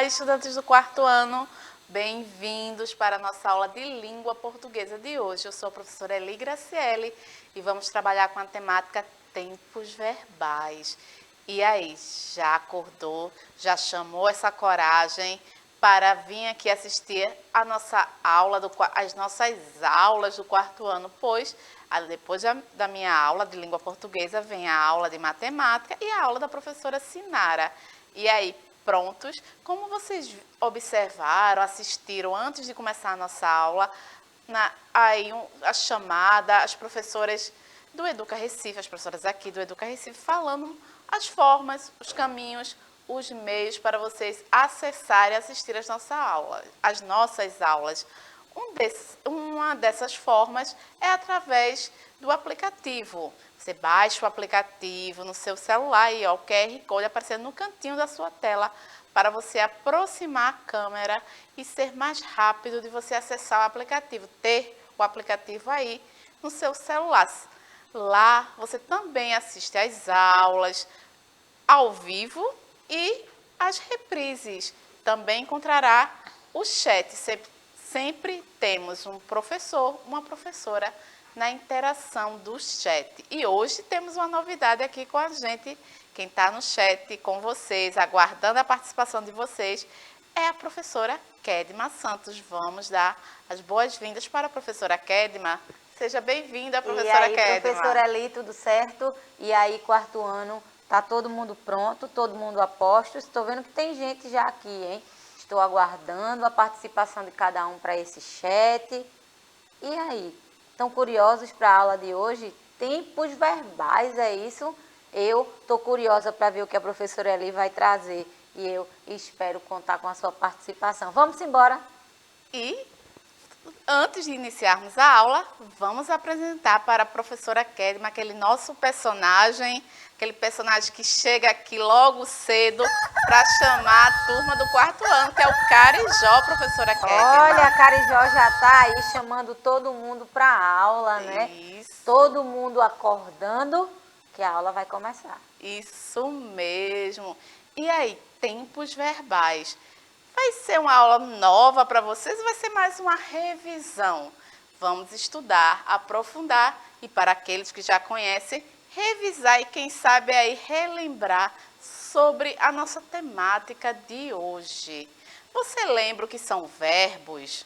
estudantes do quarto ano, bem-vindos para a nossa aula de língua portuguesa de hoje. Eu sou a professora Eli Graciele e vamos trabalhar com a temática tempos verbais. E aí, já acordou, já chamou essa coragem para vir aqui assistir a nossa aula as nossas aulas do quarto ano, pois depois da minha aula de língua portuguesa vem a aula de matemática e a aula da professora Sinara. E aí, prontos? Como vocês observaram, assistiram antes de começar a nossa aula, a chamada, as professoras do Educa Recife, as professoras aqui do Educa Recife, falando as formas, os caminhos, os meios para vocês acessarem e assistir as nossas aulas. Uma dessas formas é através do aplicativo. Você baixa o aplicativo no seu celular e o QR Code aparecendo no cantinho da sua tela para você aproximar a câmera e ser mais rápido de você acessar o aplicativo, ter o aplicativo aí no seu celular. Lá você também assiste às aulas ao vivo e as reprises. Também encontrará o chat. Sempre temos um professor, uma professora na interação do chat. E hoje temos uma novidade aqui com a gente. Quem está no chat com vocês, aguardando a participação de vocês, é a professora Kedma Santos. Vamos dar as boas-vindas para a professora Kedma. Seja bem-vinda, professora Kedma. E aí, professora Eli, tudo certo? E aí, quarto ano, tá todo mundo pronto, todo mundo a postos? Estou vendo que tem gente já aqui, hein? Estou aguardando a participação de cada um para esse chat. E aí, estão curiosos para a aula de hoje? Tempos verbais, é isso? Eu estou curiosa para ver o que a professora Eli vai trazer e eu espero contar com a sua participação. Vamos embora! E antes de iniciarmos a aula, vamos apresentar para a professora Kedma aquele nosso personagem, aquele personagem que chega aqui logo cedo para chamar a turma do quarto ano, que é o Carijó, professora Kedma. Olha, a Carijó já está aí chamando todo mundo para a aula, né? Isso. Todo mundo acordando que a aula vai começar. Isso mesmo. E aí, tempos verbais. Vai ser uma aula nova para vocês ou vai ser mais uma revisão? Vamos estudar, aprofundar e para aqueles que já conhecem, revisar e quem sabe aí relembrar sobre a nossa temática de hoje. Você lembra o que são verbos?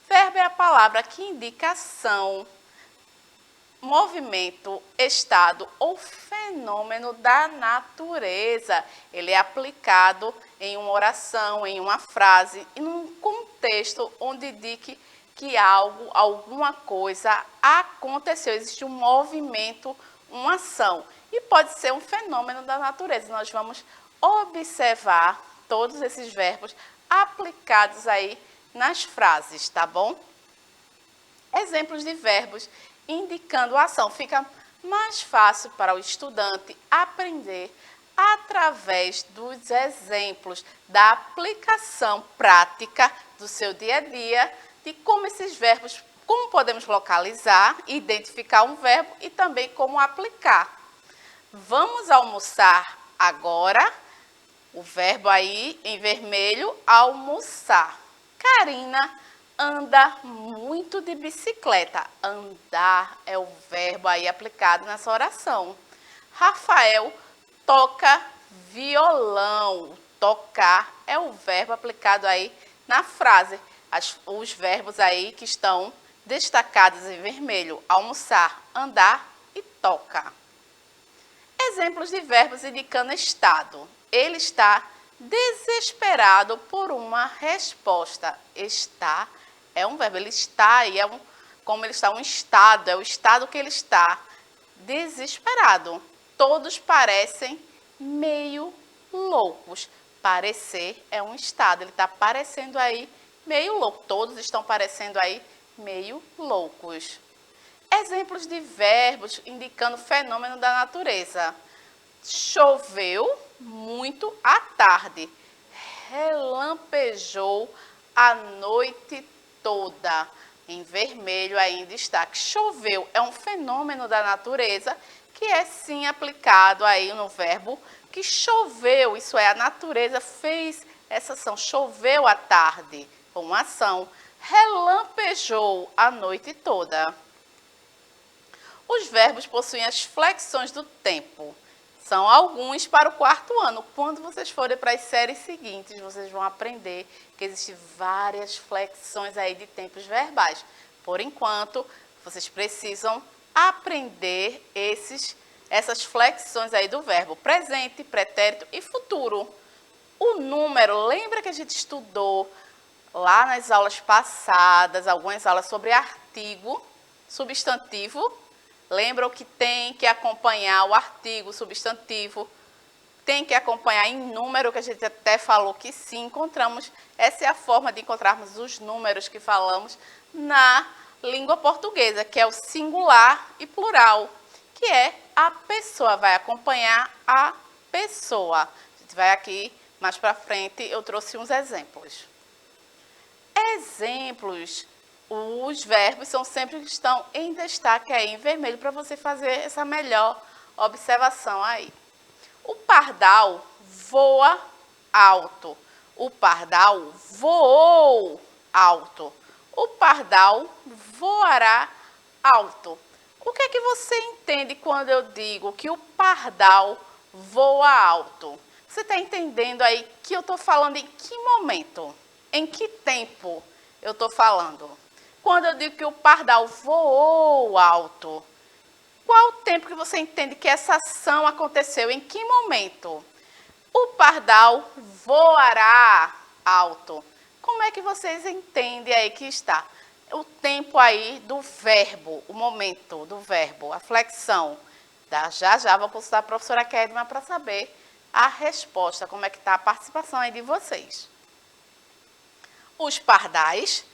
Verbo é a palavra que indica ação, movimento, estado ou fenômeno da natureza. Ele é aplicado em uma oração, em uma frase, em um contexto onde indique que algo, alguma coisa aconteceu, existe um movimento, uma ação. E pode ser um fenômeno da natureza. Nós vamos observar todos esses verbos aplicados aí nas frases, tá bom? Exemplos de verbos indicando a ação. Fica mais fácil para o estudante aprender através dos exemplos da aplicação prática do seu dia a dia, de como esses verbos, como podemos localizar, identificar um verbo e também como aplicar. Vamos almoçar agora. O verbo aí em vermelho, almoçar. Karina anda muito de bicicleta. Andar é o verbo aí aplicado nessa oração. Rafael toca violão. Tocar é o verbo aplicado aí na frase. Os verbos aí que estão destacados em vermelho. Almoçar, andar e toca. Exemplos de verbos indicando estado. Ele está desesperado por uma resposta. Está é um verbo, ele está e como ele está, um estado, é o estado que ele está. Desesperado. Todos parecem meio loucos. Parecer é um estado, ele está parecendo aí meio louco. Todos estão parecendo aí meio loucos. Exemplos de verbos indicando fenômeno da natureza. Choveu muito à tarde. Relampejou a noite toda. Em vermelho aí em destaque. Choveu é um fenômeno da natureza que é sim aplicado aí no verbo que choveu. Isso é, a natureza fez Essa ação choveu à tarde, foi uma ação. Relampejou a noite toda. Os verbos possuem as flexões do tempo. São alguns para o quarto ano. Quando vocês forem para as séries seguintes, vocês vão aprender que existem várias flexões aí de tempos verbais. Por enquanto, vocês precisam aprender essas flexões aí do verbo presente, pretérito e futuro. O número, lembra que a gente estudou lá nas aulas passadas, algumas aulas sobre artigo, substantivo? Lembram que tem que acompanhar o artigo, o substantivo, tem que acompanhar em número, que a gente até falou que sim, encontramos. Essa é a forma de encontrarmos os números que falamos na língua portuguesa, que é o singular e plural, que é a pessoa, vai acompanhar a pessoa. A gente vai aqui, mais para frente, eu trouxe uns exemplos. Exemplos. Os verbos são sempre que estão em destaque aí em vermelho para você fazer essa melhor observação aí. O pardal voa alto. O pardal voou alto. O pardal voará alto. O que é que você entende quando eu digo que o pardal voa alto? Você está entendendo aí que eu estou falando em que momento? Em que tempo eu estou falando? Quando eu digo que o pardal voou alto, qual o tempo que você entende que essa ação aconteceu? Em que momento? O pardal voará alto. Como é que vocês entendem aí que está? O tempo aí do verbo, o momento do verbo, a flexão. Já vou consultar a professora Kedma para saber a resposta, como é que está a participação aí de vocês. Os pardais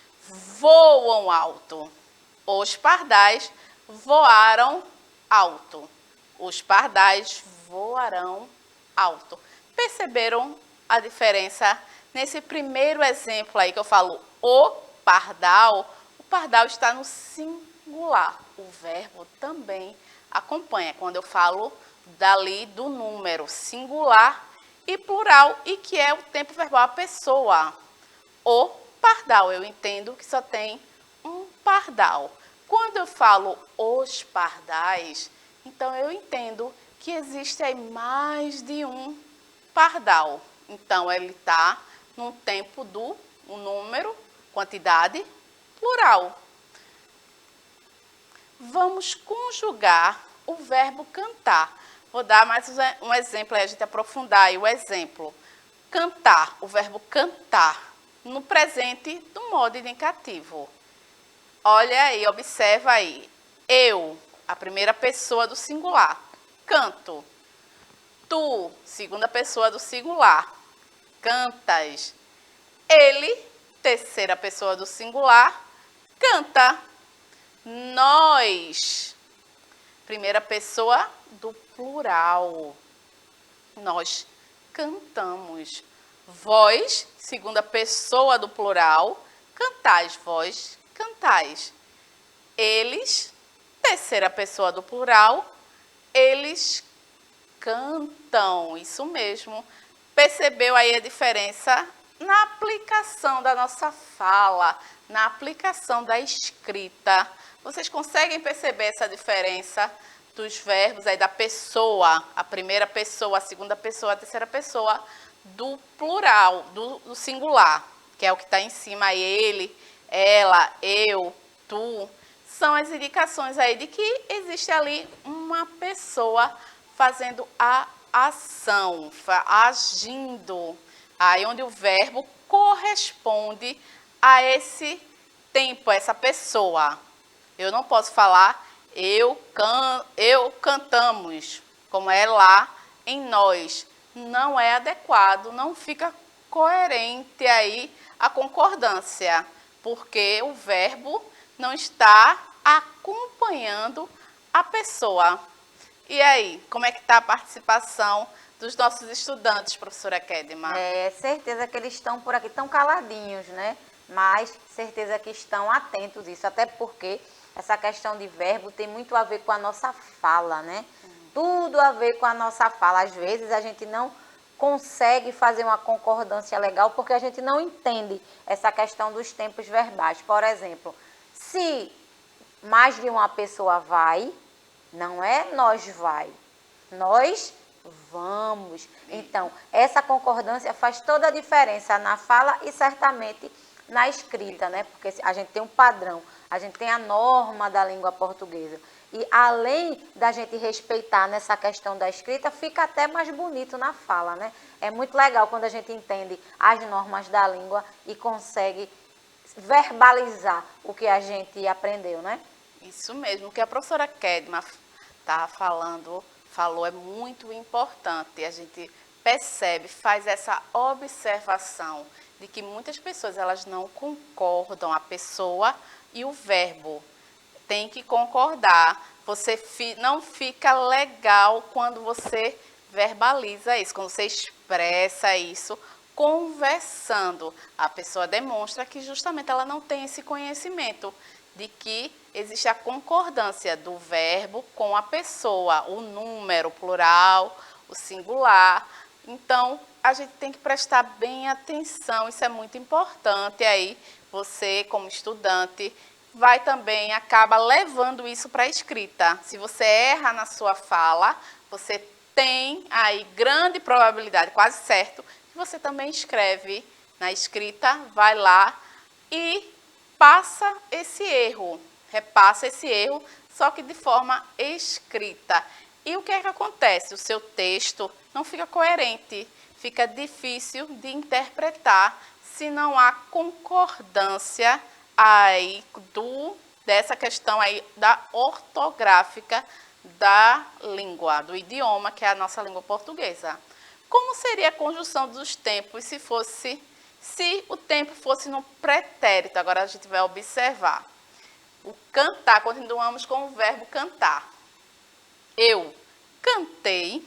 voam alto. Os pardais voaram alto. Os pardais voarão alto. Perceberam a diferença nesse primeiro exemplo aí que eu falo o pardal? O pardal está no singular. O verbo também acompanha quando eu falo dali do número singular e plural, e que é o tempo verbal, a pessoa. O pardal, eu entendo que só tem um pardal. Quando eu falo os pardais, então eu entendo que existe aí mais de um pardal. Então ele está no tempo do número, quantidade, plural. Vamos conjugar o verbo cantar. Vou dar mais um exemplo aí, a gente aprofundar aí o exemplo. Cantar, o verbo cantar. No presente do modo indicativo. Olha aí, observa aí. Eu, a primeira pessoa do singular, canto. Tu, segunda pessoa do singular, cantas. Ele, terceira pessoa do singular, canta. Nós, primeira pessoa do plural, nós cantamos. Vós, segunda pessoa do plural, cantais. Vós, cantais. Eles, terceira pessoa do plural, eles cantam. Isso mesmo. Percebeu aí a diferença na aplicação da nossa fala, na aplicação da escrita? Vocês conseguem perceber essa diferença dos verbos aí da pessoa, a primeira pessoa, a segunda pessoa, a terceira pessoa, do plural, do singular, que é o que está em cima, ele, ela, eu, tu. São as indicações aí de que existe ali uma pessoa fazendo a ação, agindo, aí onde o verbo corresponde a esse tempo, a essa pessoa. Eu não posso falar eu cantamos, como é lá em nós. Não é adequado, não fica coerente aí a concordância, porque o verbo não está acompanhando a pessoa. E aí, como é que está a participação dos nossos estudantes, professora Kedma? É, certeza que eles estão por aqui, estão caladinhos, né? Mas certeza que estão atentos a isso, até porque essa questão de verbo tem muito a ver com a nossa fala, né? Tudo a ver com a nossa fala. Às vezes a gente não consegue fazer uma concordância legal, porque a gente não entende essa questão dos tempos verbais. Por exemplo, se mais de uma pessoa vai, não é nós vai, nós vamos. Então, essa concordância faz toda a diferença na fala e certamente na escrita, né? Porque a gente tem um padrão, a gente tem a norma da língua portuguesa. E além da gente respeitar nessa questão da escrita, fica até mais bonito na fala, né? É muito legal quando a gente entende as normas da língua e consegue verbalizar o que a gente aprendeu, né? Isso mesmo, o que a professora Kedma está falou é muito importante. A gente percebe, faz essa observação de que muitas pessoas elas não concordam, a pessoa e o verbo. Tem que concordar. Você não fica legal quando você verbaliza isso, quando você expressa isso, conversando. A pessoa demonstra que justamente ela não tem esse conhecimento de que existe a concordância do verbo com a pessoa, o número, o plural, o singular. Então, a gente tem que prestar bem atenção, isso é muito importante. Aí, você, como estudante, vai também, acaba levando isso para a escrita. Se você erra na sua fala, você tem aí grande probabilidade, quase certo, que você também escreve na escrita, vai lá e passa esse erro, repassa esse erro, só que de forma escrita. E o que é que acontece? O seu texto não fica coerente, fica difícil de interpretar se não há concordância aí dessa questão aí da ortográfica da língua, do idioma, que é a nossa língua portuguesa. Como seria a conjunção dos tempos se o tempo fosse no pretérito? Agora a gente vai observar. O cantar, continuamos com o verbo cantar. Eu cantei,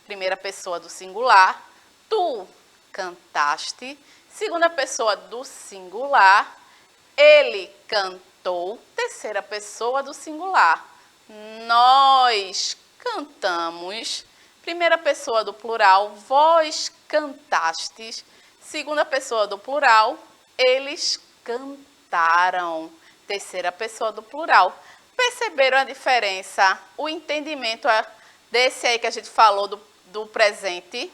primeira pessoa do singular. Tu cantaste, segunda pessoa do singular. Ele cantou, terceira pessoa do singular. Nós cantamos, primeira pessoa do plural. Vós cantastes, segunda pessoa do plural. Eles cantaram, terceira pessoa do plural. Perceberam a diferença? O entendimento desse aí que a gente falou do presente?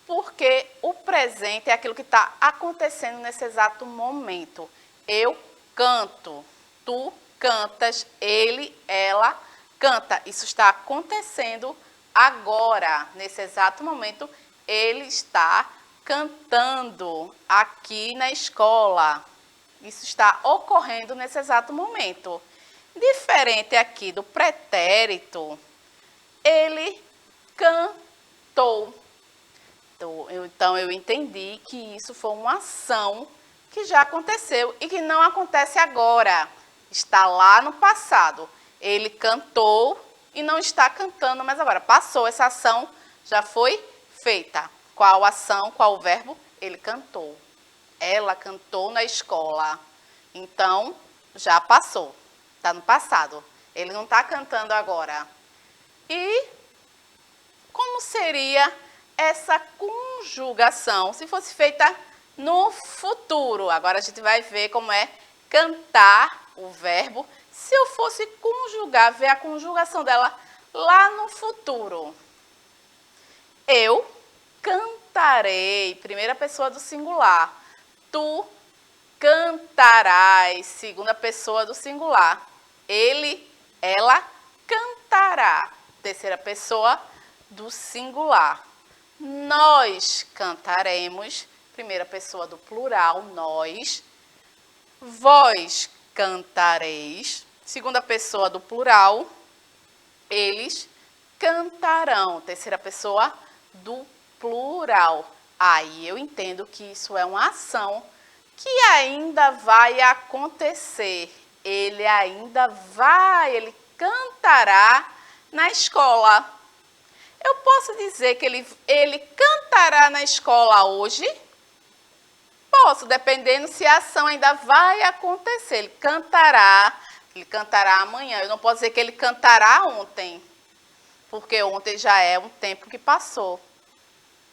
Porque o presente é aquilo que está acontecendo nesse exato momento. Eu canto, tu cantas, ele, ela canta. Isso está acontecendo agora, nesse exato momento. Ele está cantando aqui na escola. Isso está ocorrendo nesse exato momento. Diferente aqui do pretérito, ele cantou. Então, eu entendi que isso foi uma ação que já aconteceu e que não acontece agora. Está lá no passado. Ele cantou e não está cantando mais agora. Passou, essa ação já foi feita. Qual ação, qual verbo? Ele cantou. Ela cantou na escola. Então, já passou. Está no passado. Ele não está cantando agora. E como seria essa conjugação se fosse feita no futuro? Agora a gente vai ver como é cantar o verbo. Se eu fosse conjugar, ver a conjugação dela lá no futuro. Eu cantarei, primeira pessoa do singular. Tu cantarás, segunda pessoa do singular. Ele, ela cantará, terceira pessoa do singular. Nós cantaremos, primeira pessoa do plural, nós. Vós cantareis, segunda pessoa do plural. Eles cantarão, terceira pessoa do plural. Aí eu entendo que isso é uma ação que ainda vai acontecer. Ele ainda vai, ele cantará na escola. Eu posso dizer que ele cantará na escola hoje? Posso, dependendo se a ação ainda vai acontecer. Ele cantará amanhã. Eu não posso dizer que ele cantará ontem, porque ontem já é um tempo que passou.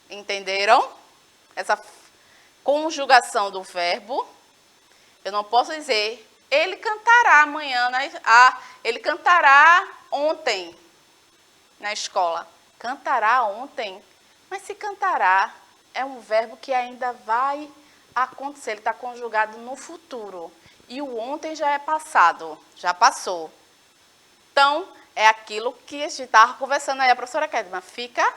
Entenderam? Essa conjugação do verbo. Eu não posso dizer, ele cantará amanhã, ele cantará ontem na escola. Cantará ontem? Mas se cantará, é um verbo que ainda vai acontecer, ele está conjugado no futuro. E o ontem já é passado, já passou. Então, é aquilo que a gente estava conversando aí, a professora Kedma. Fica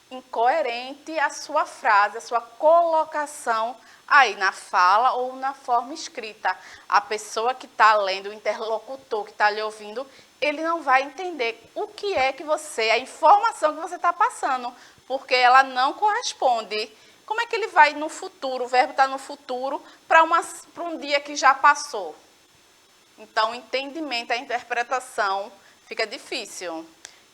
incoerente a sua frase, a sua colocação aí na fala ou na forma escrita. A pessoa que está lendo, o interlocutor que está lhe ouvindo, ele não vai entender o que é que a informação que você está passando, porque ela não corresponde. Como é que ele vai no futuro, o verbo está no futuro, para um dia que já passou? Então, o entendimento, a interpretação fica difícil.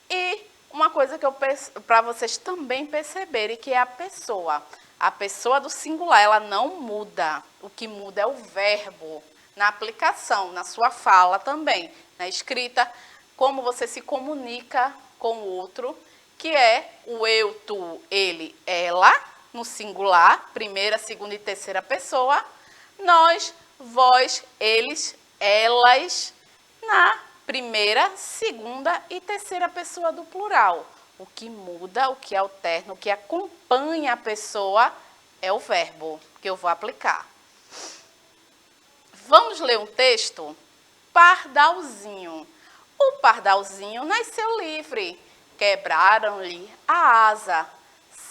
E uma coisa que eu peço para vocês também perceberem, que é a pessoa. A pessoa do singular, ela não muda. O que muda é o verbo. Na aplicação, na sua fala também, na escrita, como você se comunica com o outro, que é o eu, tu, ele, ela, no singular, primeira, segunda e terceira pessoa, nós, vós, eles, elas, na primeira, segunda e terceira pessoa do plural. O que muda, o que alterna, o que acompanha a pessoa é o verbo que eu vou aplicar. Vamos ler um texto? Pardalzinho. O pardalzinho nasceu livre. Quebraram-lhe a asa.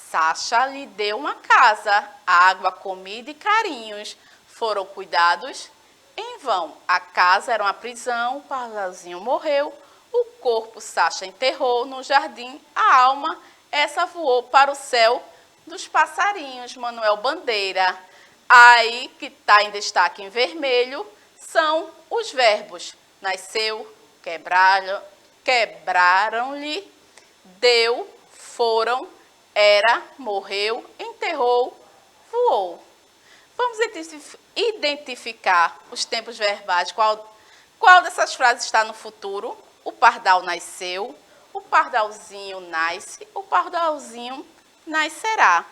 Sacha lhe deu uma casa, água, comida e carinhos. Foram cuidados em vão. A casa era uma prisão, o pardalzinho morreu. O corpo Sacha enterrou no jardim. A alma, essa voou para o céu dos passarinhos. Manuel Bandeira. Aí, que está em destaque em vermelho, são os verbos. Nasceu, quebraram-lhe, deu, foram, era, morreu, enterrou, voou. Vamos identificar os tempos verbais. Qual dessas frases está no futuro? O pardal nasceu, o pardalzinho nasce, o pardalzinho nascerá.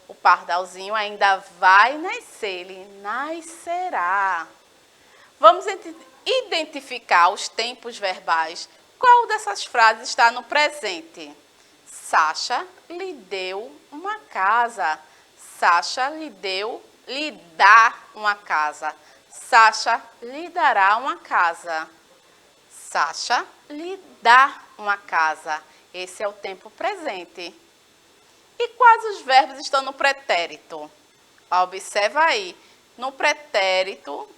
O pardalzinho ainda vai nascer, ele nascerá. Vamos identificar os tempos verbais. Qual dessas frases está no presente? Sacha lhe deu uma casa. Sacha lhe dá uma casa. Sacha lhe dará uma casa. Sacha lhe dá uma casa. Esse é o tempo presente. E quais os verbos estão no pretérito? Observa aí. No pretérito,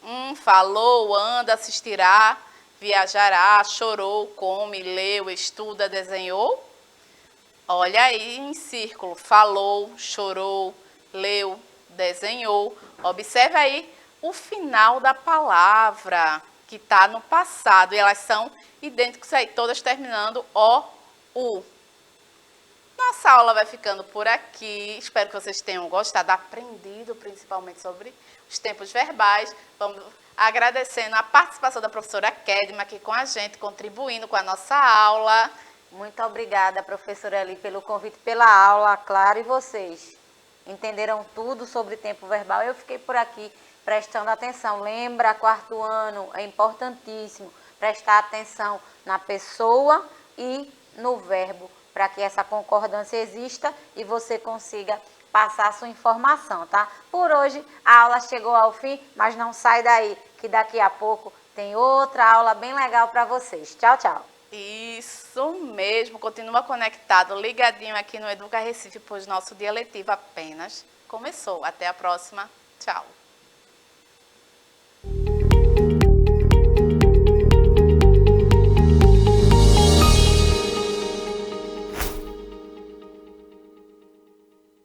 falou, anda, assistirá, viajará, chorou, come, leu, estuda, desenhou. Olha aí em círculo. Falou, chorou, leu, desenhou. Observa aí o final da palavra, que está no passado. E elas são idênticas aí, todas terminando o, u. Nossa aula vai ficando por aqui. Espero que vocês tenham gostado, aprendido principalmente sobre os tempos verbais. Vamos agradecendo a participação da professora Kedma aqui com a gente, contribuindo com a nossa aula. Muito obrigada, professora Eli, pelo convite, pela aula, claro, e vocês entenderam tudo sobre tempo verbal. Eu fiquei por aqui prestando atenção. Lembra, quarto ano, é importantíssimo prestar atenção na pessoa e no verbo, para que essa concordância exista e você consiga passar a sua informação, tá? Por hoje, a aula chegou ao fim, mas não sai daí, que daqui a pouco tem outra aula bem legal para vocês. Tchau, tchau. Isso mesmo, continua conectado, ligadinho aqui no Educa Recife, pois nosso dia letivo apenas começou. Até a próxima. Tchau.